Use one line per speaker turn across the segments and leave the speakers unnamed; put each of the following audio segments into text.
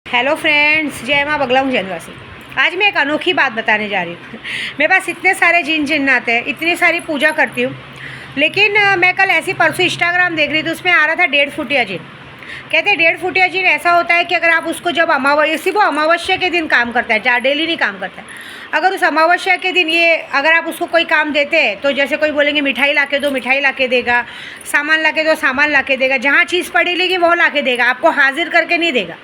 Hello friends, जय माँ बगला हूँ जनवासी। आज मैं एक अनोखी बात बताने जा रही हूँ। मेरे पास इतने सारे जिन आते हैं, इतनी सारी पूजा करती हूँ, लेकिन मैं कल ऐसी परसों इंस्टाग्राम देख रही थी, उसमें आ रहा था 1.5 फुटिया जिन। कहते हैं 1.5 फुटिया जिन ऐसा होता है कि अगर आप उसको जब वो अमावस्या के दिन काम करता है, जहाँ डेली नहीं काम करता है। अगर उस अमावस्या के दिन अगर आप उसको कोई काम देते हैं, तो जैसे कोई बोलेंगे मिठाई ला के दो, मिठाई ला के देगा, सामान ला के दो, सामान ला के देगा, जहाँ चीज़ पड़ी लेगी वो ला के देगा, आपको हाजिर करके नहीं देगा।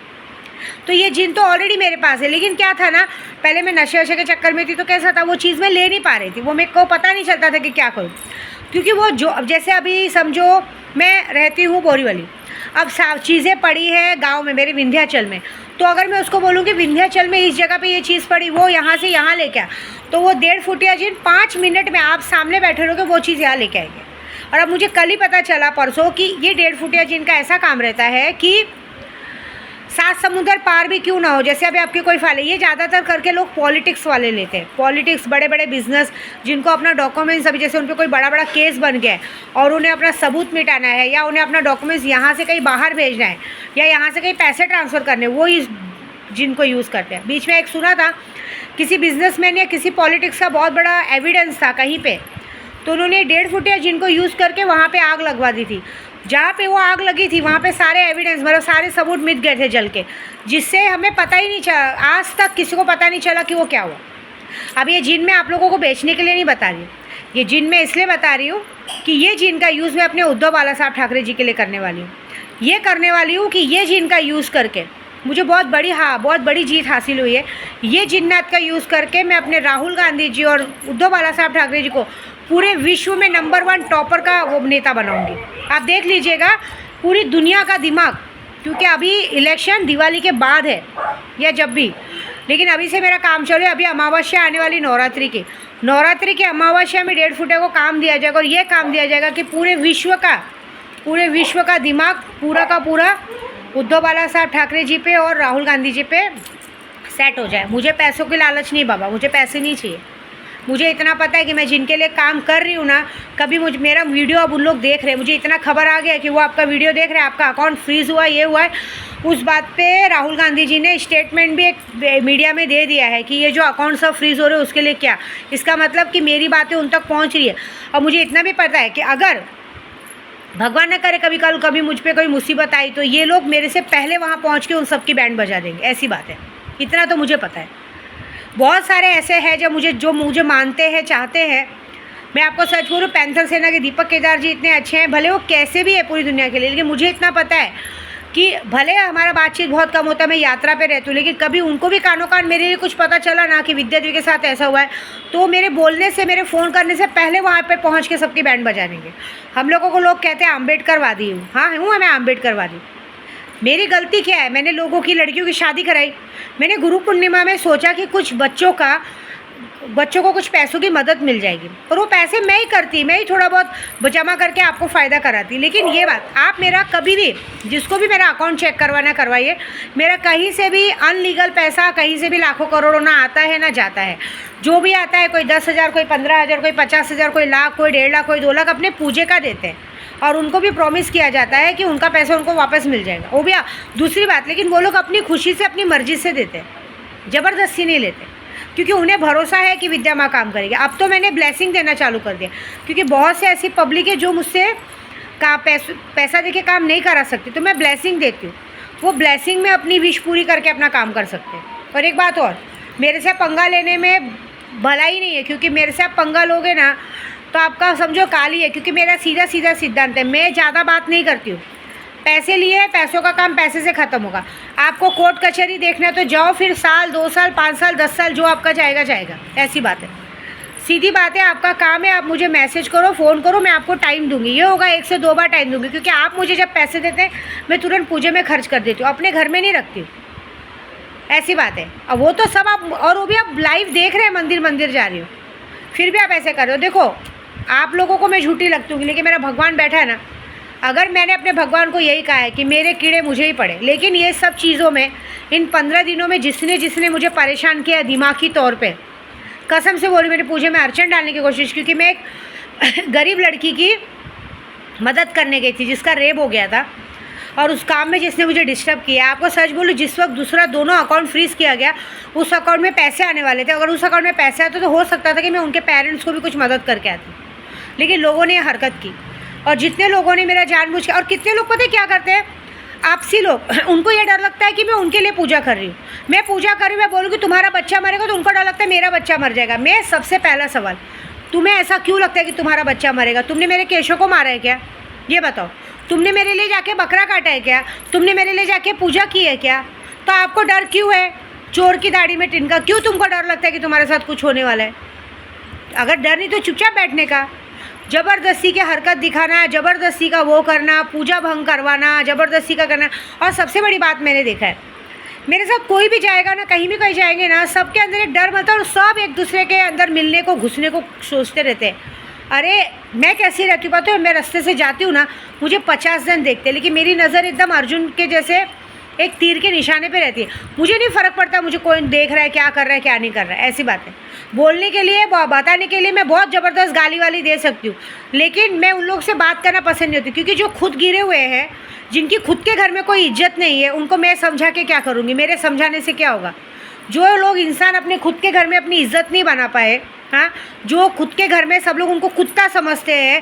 तो ये जिन तो ऑलरेडी मेरे पास है, लेकिन क्या था ना, पहले मैं नशे वशे के चक्कर में थी, तो कैसा था, वो चीज़ मैं ले नहीं पा रही थी, वो मेरे को पता नहीं चलता था कि क्या करूँ। क्योंकि वो जो जैसे अभी समझो मैं रहती हूँ बोरीवली, अब चीज़ें पड़ी है गांव में मेरे विंध्याचल में, तो अगर मैं उसको बोलूँ कि विंध्याचल में इस जगह पे ये चीज़ पड़ी, वो यहाँ से यहाँ लेके आ, तो वो 1.5 फुटिया जिन 5 मिनट में आप सामने बैठे रहोगे, वो चीज़ यहाँ लेके आएंगे। और अब मुझे कल ही पता चला परसों कि ये 1.5 फुटिया जिन का ऐसा काम रहता है कि 7 समुंदर पार भी क्यों ना हो, जैसे अभी आपकी कोई फाइल है, ये ज़्यादातर करके लोग पॉलिटिक्स वाले लेते हैं। पॉलिटिक्स, बड़े बड़े बिजनेस, जिनको अपना डॉक्यूमेंट्स, अभी जैसे उन पर कोई बड़ा बड़ा केस बन गया है और उन्हें अपना सबूत मिटाना है, या उन्हें अपना डॉक्यूमेंट्स यहाँ से कहीं बाहर भेजना है, या यहाँ से कहीं पैसे ट्रांसफ़र करने, वो इस जिनको यूज़ करते हैं। बीच में एक सुना था, किसी बिजनेसमैन या किसी पॉलिटिक्स का बहुत बड़ा एविडेंस था कहीं पर, तो उन्होंने 1.5 फुटिया जिनको यूज़ करके वहाँ पर आग लगवा दी थी। जहाँ पे वो आग लगी थी वहाँ पे सारे एविडेंस, मतलब सारे सबूत मिट गए थे जल के, जिससे हमें पता ही नहीं चला, आज तक किसी को पता नहीं चला कि वो क्या हुआ। अब ये जिन मैं आप लोगों को बेचने के लिए नहीं बता रही हूँ, ये जिन मैं इसलिए बता रही हूँ कि ये जिन का यूज़ मैं अपने उद्धव बाला साहब ठाकरे जी के लिए करने वाली हूँ। ये करने वाली हूँ कि ये जिन का यूज़ करके मुझे बहुत बड़ी जीत हासिल हुई है। ये जिन्नात का यूज़ करके मैं अपने राहुल गांधी जी और उद्धव बाला साहब ठाकरे जी को पूरे विश्व में नंबर 1 टॉपर का वो नेता बनाऊंगी। आप देख लीजिएगा, पूरी दुनिया का दिमाग, क्योंकि अभी इलेक्शन दिवाली के बाद है या जब भी, लेकिन अभी से मेरा काम चल रहा है। अभी अमावस्या आने वाली नवरात्रि की अमावस्या में 1.5 फुटिया को काम दिया जाएगा, और ये काम दिया जाएगा कि पूरे विश्व का दिमाग पूरा का पूरा उद्धव बाला साहब ठाकरे जी पे और राहुल गांधी जी पे सेट हो जाए। मुझे पैसों की लालच नहीं बाबा, मुझे पैसे नहीं चाहिए। मुझे इतना पता है कि मैं जिनके लिए काम कर रही हूँ ना, कभी मेरा वीडियो अब उन लोग देख रहे हैं, मुझे इतना खबर आ गया कि वो आपका वीडियो देख रहे हैं, आपका अकाउंट फ्रीज़ हुआ, ये हुआ है। उस बात पे राहुल गांधी जी ने स्टेटमेंट भी एक मीडिया में दे दिया है कि ये जो अकाउंट सब फ्रीज़ हो रहे हैं उसके लिए क्या, इसका मतलब कि मेरी बातें उन तक पहुँच रही है। और मुझे इतना भी पता है कि अगर भगवान न करे कभी मुझ पर कोई मुसीबत आई, तो ये लोग मेरे से पहले वहाँ पहुँच के उन सब की बैंड बजा देंगे, ऐसी बात है। इतना तो मुझे पता है। बहुत सारे ऐसे हैं जो मुझे मानते हैं, चाहते हैं। मैं आपको सच बोलूं, पैंथर सेना के दीपक केदार जी इतने अच्छे हैं, भले वो कैसे भी है पूरी दुनिया के लिए, लेकिन मुझे इतना पता है कि भले हमारा बातचीत बहुत कम होता है, मैं यात्रा पे रहती हूँ, लेकिन कभी उनको भी कानों कान मेरे लिए कुछ पता चला ना कि विद्या देवी के साथ ऐसा हुआ है, तो मेरे बोलने से, मेरे फ़ोन करने से पहले वहाँ पर पहुँच के सबकी बैंड बजा देंगे। हम लोगों को लोग कहते हैं अम्बेडकरवादी हूँ। हाँ हूँ, मैं अम्बेडकरवादी। मेरी गलती क्या है, मैंने लोगों की लड़कियों की शादी कराई। मैंने गुरु पूर्णिमा में सोचा कि कुछ बच्चों को कुछ पैसों की मदद मिल जाएगी, और वो पैसे मैं ही करती, मैं ही थोड़ा बहुत जमा करके आपको फ़ायदा कराती। लेकिन ये बात, आप मेरा कभी भी, जिसको भी मेरा अकाउंट चेक करवाना करवाइए, मेरा कहीं से भी अनलीगल पैसा कहीं से भी लाखों करोड़ों ना आता है ना जाता है। जो भी आता है, कोई 10,000, कोई 15,000, कोई 50,000, कोई लाख, कोई 1.5 लाख, कोई 2 लाख, अपने पूजे का देते हैं, और उनको भी प्रॉमिस किया जाता है कि उनका पैसा उनको वापस मिल जाएगा। वो भी दूसरी बात, लेकिन वो लोग अपनी खुशी से, अपनी मर्ज़ी से देते हैं, ज़बरदस्ती नहीं लेते, क्योंकि उन्हें भरोसा है कि विद्या माँ काम करेगी। अब तो मैंने ब्लेसिंग देना चालू कर दिया, क्योंकि बहुत से ऐसी पब्लिक है जो मुझसे पैसा दे के काम नहीं करा सकती, तो मैं ब्लेसिंग देती हूँ। वो ब्लेसिंग में अपनी विश पूरी करके अपना काम कर सकते हैं। और एक बात और, मेरे से पंगा लेने में भलाई नहीं है, क्योंकि मेरे से आप पंगा लोगे ना तो आपका समझो काली है, क्योंकि मेरा सीधा सिद्धांत है, मैं ज़्यादा बात नहीं करती हूँ। पैसे लिए हैं, पैसों का काम पैसे से ख़त्म होगा। आपको कोर्ट कचहरी देखना है तो जाओ, फिर साल, 2 साल, 5 साल, 10 साल, जो आपका जाएगा, ऐसी बात है। सीधी बात है, आपका काम है, आप मुझे मैसेज करो, फ़ोन करो, मैं आपको टाइम दूंगी। ये होगा 1 से 2 बार टाइम दूंगी, क्योंकि आप मुझे जब पैसे देते हैं मैं तुरंत पूजे में खर्च कर देती हूँ, अपने घर में नहीं रखती हूँ, ऐसी बात है। अब वो तो सब आप, और वो भी आप लाइव देख रहे हैं, मंदिर जा रही हो, फिर भी आप ऐसे कर रहे हो। देखो, आप लोगों को मैं झूठी लगती हूँ, लेकिन मेरा भगवान बैठा है ना, अगर मैंने अपने भगवान को यही कहा है कि मेरे कीड़े मुझे ही पड़े, लेकिन ये सब चीज़ों में, इन 15 दिनों में जिसने मुझे परेशान किया दिमागी तौर पे, कसम से बोल रही, मेरी पूजे में अड़चन डालने की कोशिश, क्योंकि मैं एक गरीब लड़की की मदद करने गई थी जिसका रेप हो गया था, और उस काम में जिसने मुझे डिस्टर्ब किया। आपको सच बोलूँ, जिस वक्त दूसरा दोनों अकाउंट फ्रीज़ किया गया, उस अकाउंट में पैसे आने वाले थे। अगर उस अकाउंट में पैसे आते तो हो सकता था कि मैं उनके पेरेंट्स को भी कुछ मदद करके आती, लेकिन लोगों ने हरकत की। और जितने लोगों ने मेरा जानबूझ के, और कितने लोग पता है क्या करते हैं, आपसी लोग, उनको ये डर लगता है कि मैं उनके लिए पूजा कर रही हूँ। मैं पूजा कर रही हूँ, मैं बोलूँ कि तुम्हारा बच्चा मरेगा, तो उनको डर लगता है मेरा बच्चा मर जाएगा। मैं सबसे पहला सवाल, तुम्हें ऐसा क्यों लगता है कि तुम्हारा बच्चा मरेगा? तुमने मेरे केशों को मारा है क्या? ये बताओ। तुमने मेरे लिए जाके बकरा काटा है क्या? तुमने मेरे लिए जाके पूजा की है क्या? तो आपको डर क्यों है? चोर की दाढ़ी में तिनका, क्यों तुमको डर लगता है कि तुम्हारे साथ कुछ होने वाला है? अगर डर नहीं तो चुपचाप बैठने का। ज़बरदस्ती की हरकत दिखाना, ज़बरदस्ती का वो करना, पूजा भंग करवाना, ज़बरदस्ती का करना। और सबसे बड़ी बात मैंने देखा है, मेरे साथ कोई भी जाएगा ना, कहीं भी कहीं जाएंगे ना, सबके अंदर एक डर बनता है और सब एक दूसरे के अंदर मिलने को, घुसने को सोचते रहते हैं। अरे मैं कैसी रहती हूँ पता है, मैं रास्ते से जाती हूँ ना, मुझे 50 जन देखते हैं, लेकिन मेरी नज़र एकदम अर्जुन के जैसे एक तीर के निशाने पे रहती है। मुझे नहीं फ़र्क पड़ता मुझे कोई देख रहा है, क्या कर रहा है, क्या नहीं कर रहा है। ऐसी बात है। बोलने के लिए, बताने के लिए मैं बहुत ज़बरदस्त गाली वाली दे सकती हूँ, लेकिन मैं उन लोग से बात करना पसंद नहीं होती, क्योंकि जो खुद गिरे हुए हैं, जिनकी खुद के घर में कोई इज्जत नहीं है, उनको मैं समझा के क्या करूँगी? मेरे समझाने से क्या होगा? जो लोग इंसान अपने खुद के घर में अपनी इज्जत नहीं बना पाए, हाँ, जो खुद के घर में सब लोग उनको कुत्ता समझते हैं,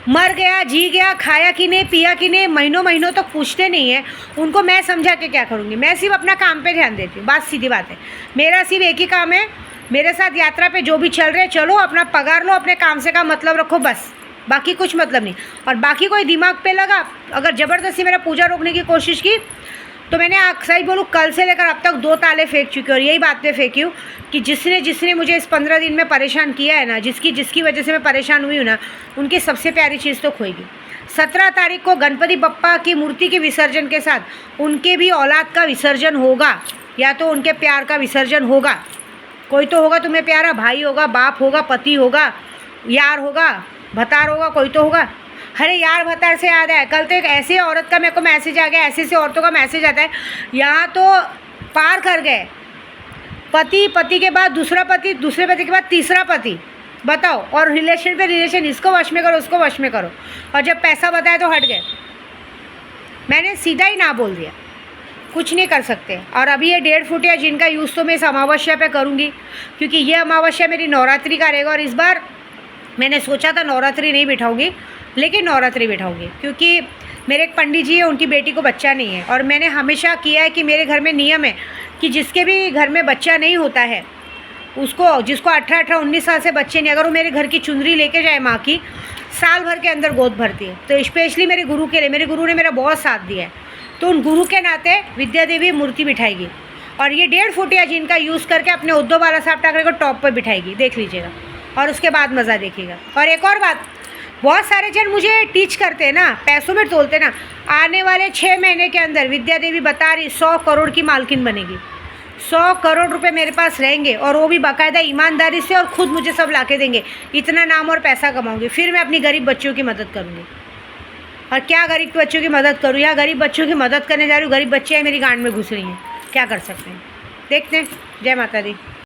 मर गया, जी गया, खाया कि नहीं, पिया कि नहीं, महीनों महीनों तक पूछते नहीं है, उनको मैं समझा के क्या करूँगी? मैं सिर्फ अपना काम पे ध्यान देती हूँ। बात सीधी बात है। मेरा सिर्फ एक ही काम है, मेरे साथ यात्रा पे जो भी चल रहे चलो, अपना पगार लो, अपने काम से का मतलब रखो, बस। बाकी कुछ मतलब नहीं। और बाकी कोई दिमाग पे लगा, अगर ज़बरदस्ती मेरा पूजा रोकने की कोशिश की, तो मैंने सही बोलूँ, कल से लेकर अब तक 2 ताले फेंक चुकी हूँ। और यही बात पे फेंकी हूँ कि जिसने मुझे इस 15 दिन में परेशान किया है ना, जिसकी वजह से मैं परेशान हुई हूँ ना, उनकी सबसे प्यारी चीज़ तो खोएगी। 17 तारीख को गणपति बप्पा की मूर्ति के विसर्जन के साथ उनके भी औलाद का विसर्जन होगा, या तो उनके प्यार का विसर्जन होगा। कोई तो होगा तुम्हें प्यारा, भाई होगा, बाप होगा, पति होगा, यार होगा, भतार होगा, कोई तो होगा। अरे यार भतार से याद है, कल तो एक ऐसी औरत का मेरे को मैसेज आ गया, ऐसी औरतों का मैसेज आता है, यहाँ तो पार कर गए। पति के बाद दूसरा पति, दूसरे पति के बाद तीसरा पति, बताओ। और रिलेशन पे रिलेशन, इसको वश में करो, उसको वश में करो, और जब पैसा बताया तो हट गए। मैंने सीधा ही ना बोल दिया, कुछ नहीं कर सकते। और अभी ये 1.5 फुटिया जिनका यूज़ तो मैं इस अमावस्या पे करूँगी, क्योंकि ये अमावस्या मेरी नवरात्रि का रहेगा। और इस बार मैंने सोचा था नवरात्रि नहीं बिठाऊंगी, लेकिन नवरात्रि बिठाऊंगी, क्योंकि मेरे एक पंडित जी है, उनकी बेटी को बच्चा नहीं है। और मैंने हमेशा किया है कि मेरे घर में नियम है कि जिसके भी घर में बच्चा नहीं होता है, उसको, जिसको 18-19 साल से बच्चे नहीं, अगर वो मेरे घर की चुनरी लेके जाए माँ की, साल भर के अंदर गोद भरती है। तो स्पेशली मेरे गुरु के लिए, मेरे गुरु ने मेरा बहुत साथ दिया है, तो उन गुरु के नाते विद्या देवी मूर्ति बिठाएगी। और ये 1.5 फुटिया जिनका यूज़ करके अपने उद्धव बाला साहब ठाकरे को टॉप पर बिठाएगी, देख लीजिएगा, और उसके बाद मज़ा देखिएगा। और एक और बात, बहुत सारे जन मुझे टीच करते हैं ना, पैसों में तोलते ना, आने वाले 6 महीने के अंदर विद्या देवी बता रही 100 करोड़ की मालकिन बनेगी। 100 करोड़ रुपए मेरे पास रहेंगे, और वो भी बाकायदा ईमानदारी से, और ख़ुद मुझे सब ला के देंगे। इतना नाम और पैसा कमाऊँगी, फिर मैं अपनी गरीब बच्चों की मदद करूँगी। और क्या गरीब बच्चों की मदद करूँ? या गरीब बच्चों की मदद करने जा रही हूँ, गरीब बच्चे मेरी गांड में घुस रही हैं, क्या कर सकते हैं? देखते हैं। जय माता दी।